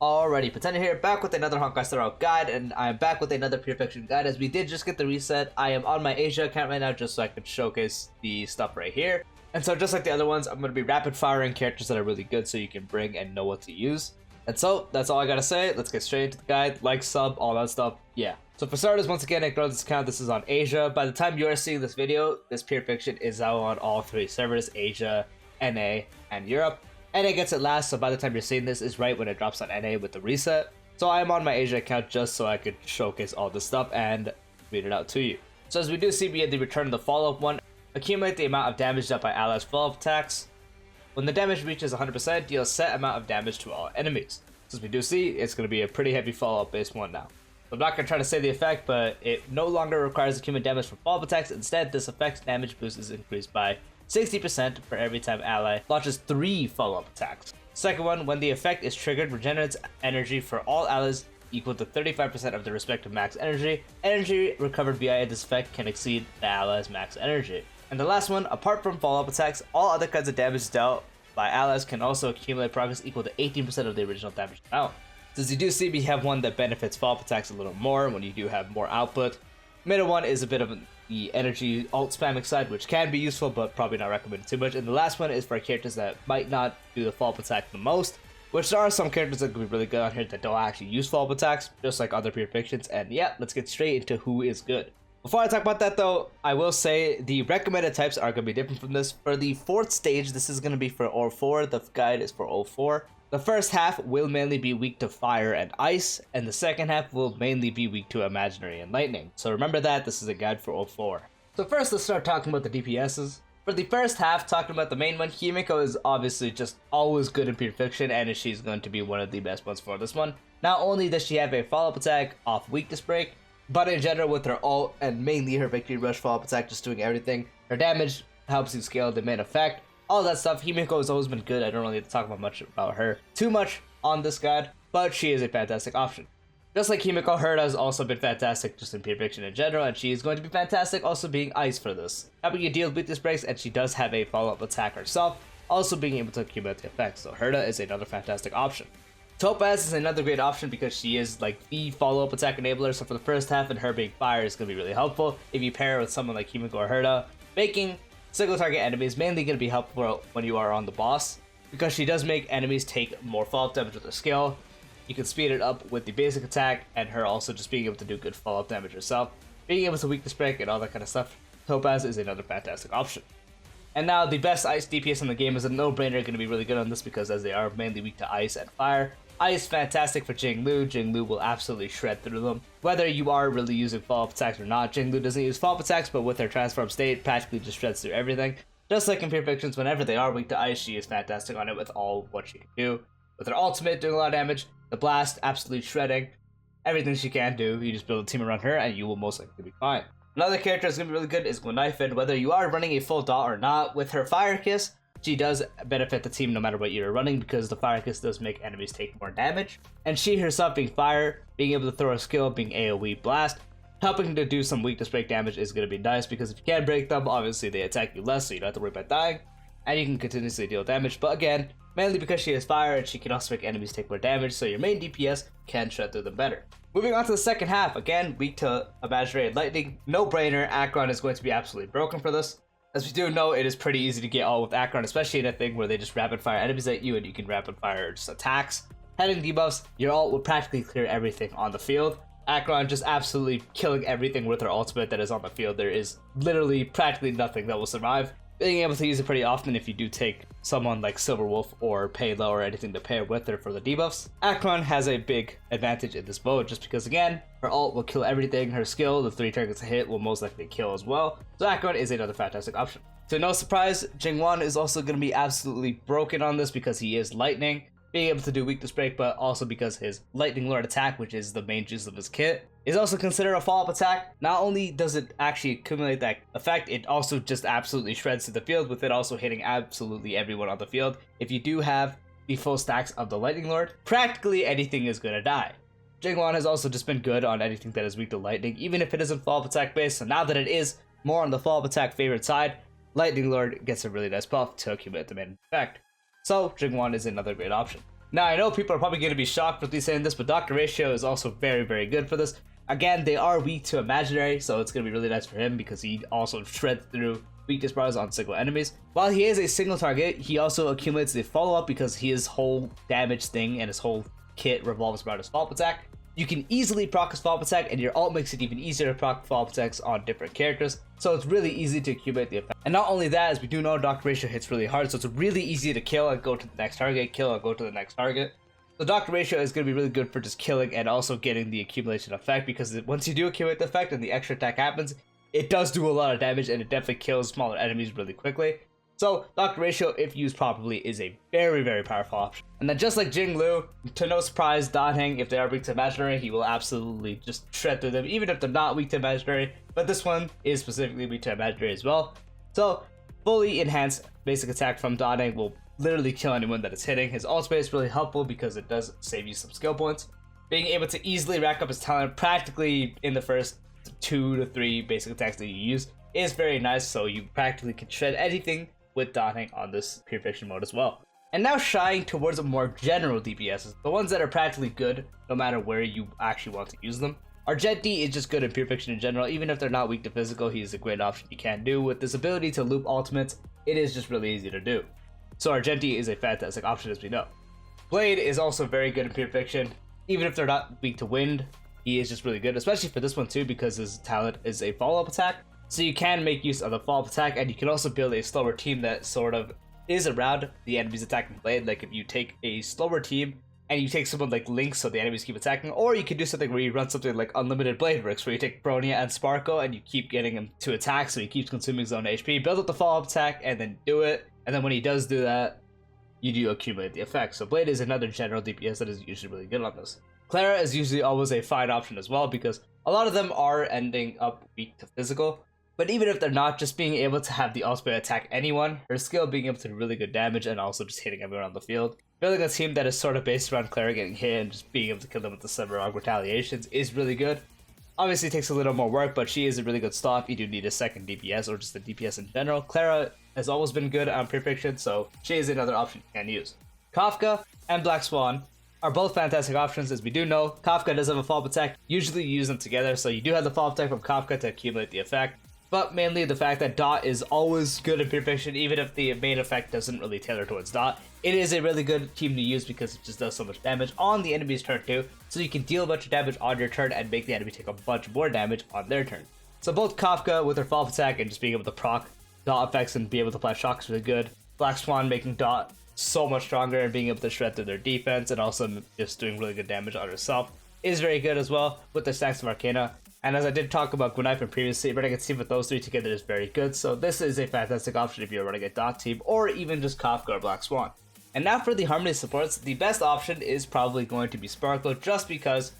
Alrighty, Pretender here, back with another Honkai Star Rail guide, and I'm back with another Pure Fiction guide as we did just get the reset. I am on my Asia account right now just so I can showcase the stuff right here. And so just like the other ones, I'm going to be rapid firing characters that are really good so you can bring and know what to use. And so, that's all I gotta say. Let's get straight into the guide, like, sub, all that stuff, yeah. So for starters, once again, ignore this account, this is on Asia. By the time you are seeing this video, this Pure Fiction is out on all three servers, Asia, NA, and Europe. NA gets it last, so by the time you're seeing this is right when it drops on NA with the reset. So I am on my Asia account just so I could showcase all this stuff and read it out to you. So as we do see, we had the return of the follow-up one. Accumulate the amount of damage dealt by allies' follow-up attacks. When the damage reaches 100%, deal a set amount of damage to all enemies. So as we do see, it's going to be a pretty heavy follow-up based one now. I'm not going to try to say the effect, but it no longer requires accumulate damage for follow-up attacks. Instead, this effect's damage boost is increased by 60% for every time ally launches 3 follow-up attacks. Second one, when the effect is triggered, regenerates energy for all allies equal to 35% of their respective max energy. Energy recovered via this effect can exceed the allies' max energy. And the last one, apart from follow-up attacks, all other kinds of damage dealt by allies can also accumulate progress equal to 18% of the original damage amount. Since you do see we have one that benefits follow-up attacks a little more when you do have more output. Middle one is a bit of the energy alt spamming side, which can be useful, but probably not recommended too much. And the last one is for characters that might not do the follow-up attack the most, which there are some characters that could be really good on here that don't actually use follow-up attacks, just like other Pure Fictions. And yeah, let's get straight into who is good. Before I talk about that though, I will say the recommended types are going to be different from this. For the 4th stage, this is going to be for O4, the guide is for O4. The first half will mainly be weak to fire and ice, and the second half will mainly be weak to imaginary and lightning. So remember that, this is a guide for O4. So first, let's start talking about the DPSs. For the first half, talking about the main one, Himiko is obviously just always good in Pure Fiction, and she's going to be one of the best ones for this one. Not only does she have a follow-up attack off weakness break, but in general with her ult and mainly her victory rush follow-up attack just doing everything, her damage helps you scale the main effect. All that stuff, Himiko has always been good. I don't really need to talk about much about her too much on this guide, but she is a fantastic option. Just like Himiko, Herta has also been fantastic just in Pure Fiction in general, and she is going to be fantastic also being ice for this. Helping you deal with this breaks, and she does have a follow-up attack herself, also being able to accumulate the effects, so Herta is another fantastic option. Topaz is another great option because she is like the follow-up attack enabler, so for the first half and her being fire is going to be really helpful if you pair her with someone like Himiko or Herta, making single target enemies mainly going to be helpful when you are on the boss, because she does make enemies take more follow-up damage with her skill. You can speed it up with the basic attack, and her also just being able to do good follow-up damage herself. Being able to weakness break and all that kind of stuff, Topaz is another fantastic option. And now the best ice DPS in the game is a no-brainer, going to be really good on this because as they are mainly weak to ice and fire. Ice, fantastic for Jinglu. Jinglu will absolutely shred through them. Whether you are really using follow-up attacks or not, Jinglu doesn't use follow-up attacks, but with her transform state, practically just shreds through everything. Just like in Pure Fictions, whenever they are weak to ice, she is fantastic on it with all what she can do. With her ultimate doing a lot of damage, the blast absolutely shredding, everything she can do, you just build a team around her and you will most likely be fine. Another character that's going to be really good is Gwenifed. Whether you are running a full dot or not, with her Fire Kiss, she does benefit the team no matter what you're running because the Fire Kiss does make enemies take more damage. And she herself being fire, being able to throw a skill, being AoE blast, helping to do some weakness break damage is going to be nice because if you can break them, obviously they attack you less so you don't have to worry about dying. And you can continuously deal damage, but again, mainly because she has fire and she can also make enemies take more damage so your main DPS can shred through them better. Moving on to the second half, again, weak to imaginary and lightning, no brainer, Acheron is going to be absolutely broken for this. As we do know, it is pretty easy to get all with Acheron, especially in a thing where they just rapid fire enemies at you and you can rapid fire just attacks. Having debuffs, your ult will practically clear everything on the field. Acheron just absolutely killing everything with her ultimate that is on the field. There is literally practically nothing that will survive. Being able to use it pretty often if you do take someone like Silverwolf or Paylow or anything to pair with her for the debuffs. Acheron has a big advantage in this mode just because again, her ult will kill everything, her skill, the 3 targets a hit will most likely kill as well. So Acheron is another fantastic option. So no surprise, Jingwan is also going to be absolutely broken on this because he is lightning, being able to do weakness break, but also because his Lightning Lord attack, which is the main juice of his kit, is also considered a follow-up attack. Not only does it actually accumulate that effect, it also just absolutely shreds through the field, with it also hitting absolutely everyone on the field. If you do have the full stacks of the Lightning Lord, practically anything is gonna die. Jingwan has also just been good on anything that is weak to lightning, even if it isn't follow-up attack based, so now that it is more on the follow-up attack favorite side, Lightning Lord gets a really nice buff to accumulate the main effect. So Jingwan is another great option. Now, I know people are probably going to be shocked with me saying this, but Dr. Ratio is also very, very good for this. Again, they are weak to Imaginary, so it's going to be really nice for him because he also shreds through weakness bars on single enemies. While he is a single target, he also accumulates the follow-up because his whole damage thing and his whole kit revolves around his follow-up attack. You can easily proc his follow-up attack, and your ult makes it even easier to proc follow-up attacks on different characters, so it's really easy to accumulate the effect. And not only that, as we do know, Dr. Ratio hits really hard, so it's really easy to kill and go to the next target, kill and go to the next target. So Dr. Ratio is going to be really good for just killing and also getting the accumulation effect, because once you do accumulate the effect and the extra attack happens, it does do a lot of damage and it definitely kills smaller enemies really quickly. So Dr. Ratio, if used properly, is a very, very powerful option. And then just like Jinglu, to no surprise, Danheng, if they are weak to Imaginary, he will absolutely just shred through them, even if they're not weak to Imaginary. But this one is specifically weak to Imaginary as well. So fully enhanced basic attack from Danheng will literally kill anyone that is hitting. His ultimate is really helpful because it does save you some skill points. Being able to easily rack up his talent practically in the first 2 to 3 basic attacks that you use is very nice, so you practically can shred anything with Danheng on this Pure Fiction mode as well. And now shying towards a more general DPSs, the ones that are practically good no matter where you actually want to use them. Our Jet D is just good in Pure Fiction in general. Even if they're not weak to physical, he is a great option you can do. With this ability to loop ultimates, it is just really easy to do. So our Jet D is a fantastic option, as we know. Blade is also very good in Pure Fiction. Even if they're not weak to wind, he is just really good, especially for this one too, because his talent is a follow-up attack. So you can make use of the follow-up attack, and you can also build a slower team that sort of is around the enemies attacking Blade. Like if you take a slower team and you take someone like Link so the enemies keep attacking, or you could do something where you run something like Unlimited Blade Bricks, where you take Bronia and Sparkle and you keep getting him to attack so he keeps consuming his own HP, build up the follow-up attack and then do it, and then when he does do that, you do accumulate the effect. So Blade is another general DPS that is usually really good on this. Clara is usually always a fine option as well, because a lot of them are ending up weak to physical. But even if they're not, just being able to have the ultimate attack anyone, her skill being able to do really good damage and also just hitting everyone on the field. Building a team that is sort of based around Clara getting hit and just being able to kill them with the Severog retaliations is really good. Obviously it takes a little more work, but she is a really good stop if you do need a second DPS or just a DPS in general. Clara has always been good on Pure Fiction, so she is another option you can use. Kafka and Black Swan are both fantastic options. As we do know, Kafka does have a follow-up attack. Usually you use them together, so you do have the follow-up attack from Kafka to accumulate the effect. But mainly the fact that Dot is always good in Pure Fiction, even if the main effect doesn't really tailor towards Dot. It is a really good team to use because it just does so much damage on the enemy's turn too, so you can deal a bunch of damage on your turn and make the enemy take a bunch more damage on their turn. So both Kafka with her follow-up attack and just being able to proc Dot effects and be able to apply shock is really good. Black Swan making Dot so much stronger and being able to shred through their defense and also just doing really good damage on herself is very good as well with the stacks of Arcana. And as I did talk about Gwynnifin previously, running a team with those three together is very good, so this is a fantastic option if you're running a Dot team, or even just Kafka or Black Swan. And now for the Harmony supports, the best option is probably going to be Sparkle, just because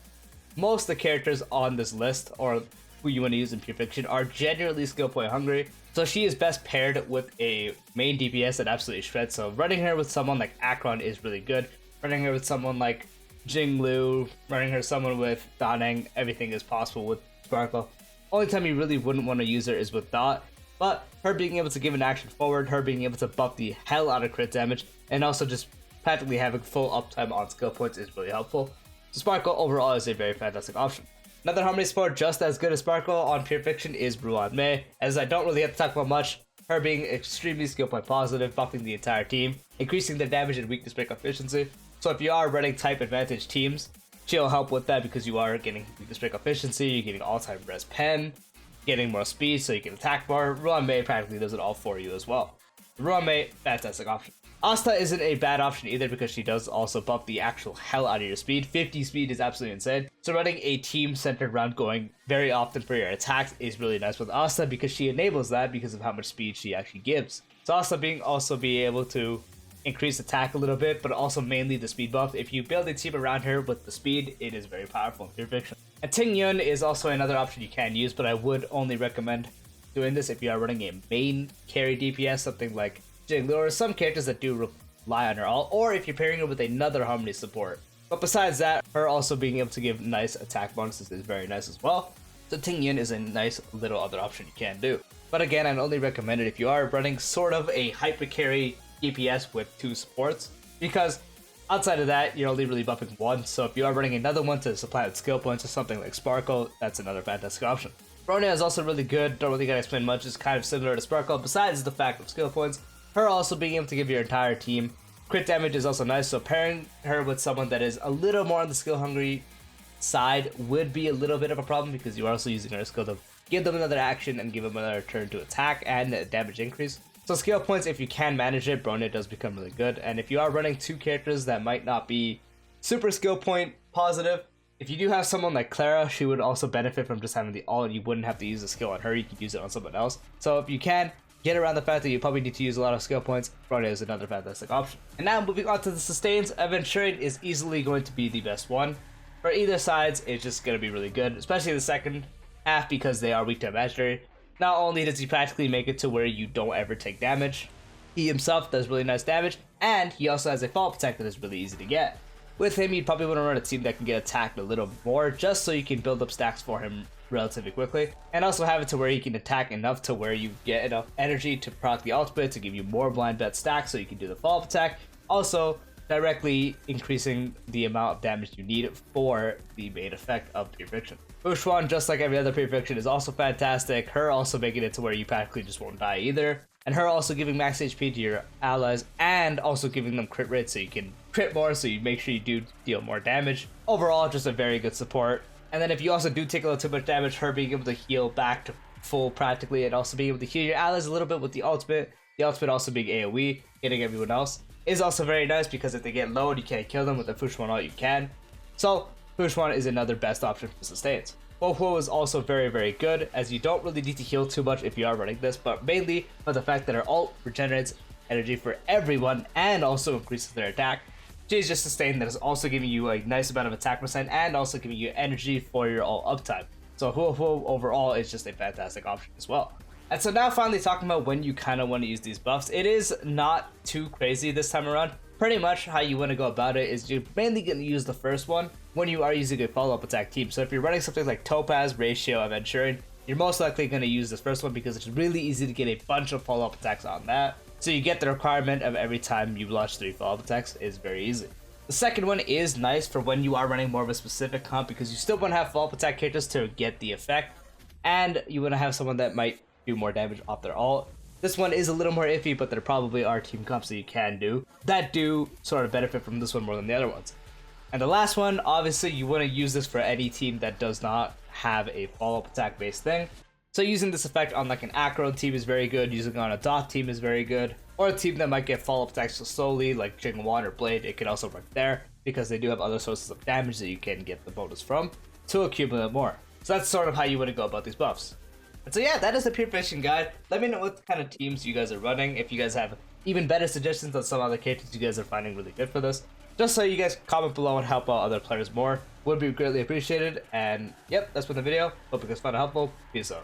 most of the characters on this list, or who you want to use in Pure Fiction, are genuinely skill point hungry, so she is best paired with a main DPS that absolutely shreds, so running her with someone like Acheron is really good, running her with someone like Jinglu, running her someone with Danheng, everything is possible with Sparkle. Only time you really wouldn't want to use her is with Dot, but her being able to give an action forward, her being able to buff the hell out of crit damage, and also just practically having full uptime on skill points is really helpful. So Sparkle overall is a very fantastic option. Another Harmony support just as good as Sparkle on Pure Fiction is Ruan Mei, as I don't really have to talk about much, her being extremely skill point positive, buffing the entire team, increasing their damage and weakness break efficiency. So if you are running type advantage teams, she'll help with that because you are getting weakness break efficiency, you're getting all-time res pen, getting more speed so you can attack more. Ruan Mei practically does it all for you as well. Ruan Mei, fantastic option. Asta isn't a bad option either because she does also buff the actual hell out of your speed. 50 speed is absolutely insane. So running a team centered around going very often for your attacks is really nice with Asta because she enables that because of how much speed she actually gives. So Asta being also be able to increase attack a little bit, but also mainly the speed buff. If you build a team around her with the speed, it is very powerful in Pure Fiction. And Ting Yun is also another option you can use, but I would only recommend doing this if you are running a main carry DPS, something like Jinglu, or some characters that do rely on her ult, or if you're pairing her with another Harmony support. But besides that, her also being able to give nice attack bonuses is very nice as well. So Ting Yun is a nice little other option you can do. But again, I'd only recommend it if you are running sort of a hyper carry DPS with two supports, because Outside of that, you're only really buffing one, so if you are running another one to supply with skill points or something like Sparkle, that's another fantastic option. Bronya is also really good, don't really gotta explain much, it's kind of similar to Sparkle, besides the fact of skill points. Her also being able to give your entire team crit damage is also nice, so pairing her with someone that is a little more on the skill hungry side would be a little bit of a problem because you're also using her skill to give them another action and give them another turn to attack and damage increase. So skill points, if you can manage it, Bronya does become really good. And if you are running two characters that might not be super skill point positive, if you do have someone like Clara, she would also benefit from just having the ult. You wouldn't have to use the skill on her, you could use it on someone else. So if you can get around the fact that you probably need to use a lot of skill points, Bronya is another fantastic option. And now moving on to the sustains, Aventurine is easily going to be the best one. For either sides, it's just going to be really good, especially the second half because they are weak to Imaginary. Not only does he practically make it to where you don't ever take damage, he himself does really nice damage, and he also has a fall protect that is really easy to get. With him, you'd probably want to run a team that can get attacked a little more, just so you can build up stacks for him relatively quickly, and also have it to where you can attack enough to where you get enough energy to proc the ultimate to give you more blind bet stacks so you can do the follow-up attack, also directly increasing the amount of damage you need for the main effect of Pure Fiction. Bushwan, just like every other Pure Fiction, is also fantastic, her also making it to where you practically just won't die either, and her also giving max HP to your allies and also giving them crit rate so you can crit more, so you make sure you do deal more damage. Overall, just a very good support. And then if you also do take a little too much damage, her being able to heal back to full practically, and also being able to heal your allies a little bit with the ultimate also being AoE, hitting everyone else, is also very nice because if they get low and you can't kill them with the Fushwan ult, you can. So Fushwan is another best option for sustains. Wofuo is also very, very good, as you don't really need to heal too much if you are running this, but mainly for the fact that her ult regenerates energy for everyone and also increases their attack. She's just sustain that is also giving you a nice amount of attack percent and also giving you energy for your ult uptime. So Wofuo overall is just a fantastic option as well. And so now finally talking about when you kind of want to use these buffs, it is not too crazy this time around. Pretty much how you want to go about it is you're mainly going to use the first one when you are using a follow-up attack team. So if you're running something like Topaz, Ratio, Aventurine, you're most likely going to use this first one because it's really easy to get a bunch of follow-up attacks on that. So you get the requirement of every time you launch 3 follow-up attacks is very easy. The second one is nice for when you are running more of a specific comp because you still want to have follow-up attack characters to get the effect, and you want to have someone that might do more damage off their ult. This one is a little more iffy, but there probably are team comps that you can do that do sort of benefit from this one more than the other ones. And the last one, obviously you want to use this for any team that does not have a follow-up attack based thing. So using this effect on like an Acheron team is very good, using it on a Dot team is very good, or a team that might get follow-up attacks slowly like Jingwan or Blade, it can also work there because they do have other sources of damage that you can get the bonus from to accumulate more. So that's sort of how you want to go about these buffs. And so yeah, that is the Pure Fiction guide. Let me know what kind of teams you guys are running, if you guys have even better suggestions on some other characters you guys are finding really good for this. Just so you guys comment below and help out other players more, would be greatly appreciated. And yep, that's been the video. Hope it was fun and helpful. Peace out.